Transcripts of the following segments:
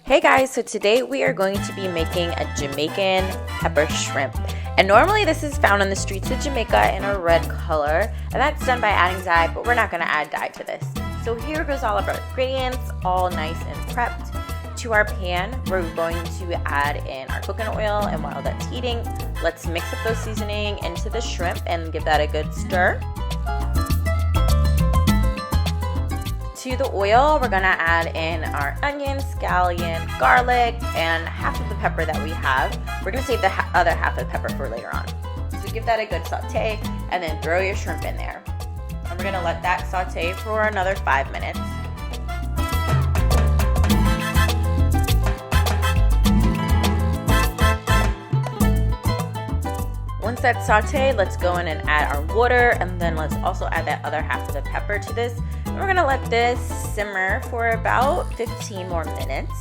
Hey guys, so today we are going to be making a Jamaican pepper shrimp. And normally this is found on the streets of Jamaica in a red color, and that's done by adding dye, but we're not going to add dye to this. So here goes all of our ingredients, all nice and prepped. To our pan, we're going to add in our coconut oil, and while that's heating, let's mix up those seasoning into the shrimp and give that a good stir. To the oil, we're gonna add in our onion, scallion, garlic, and half of the pepper that we have. We're gonna save the other half of the pepper for later on. So give that a good saute and then throw your shrimp in there. And we're gonna let that saute for another 5 minutes. Once that's sauteed, let's go in and add our water, and then let's also add that other half of the pepper to this. And we're gonna let this simmer for about 15 more minutes.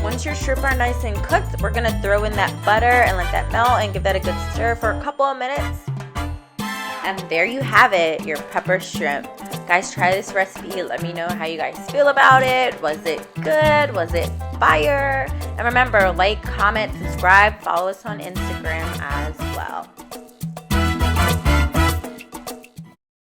Once your shrimp are nice and cooked, we're gonna throw in that butter and let that melt and give that a good stir for a couple of minutes. And there you have it, your pepper shrimp. Guys, try this recipe. Let me know how you guys feel about it. Was it good? Was it fire? And remember, like, comment, subscribe, follow us on Instagram as well.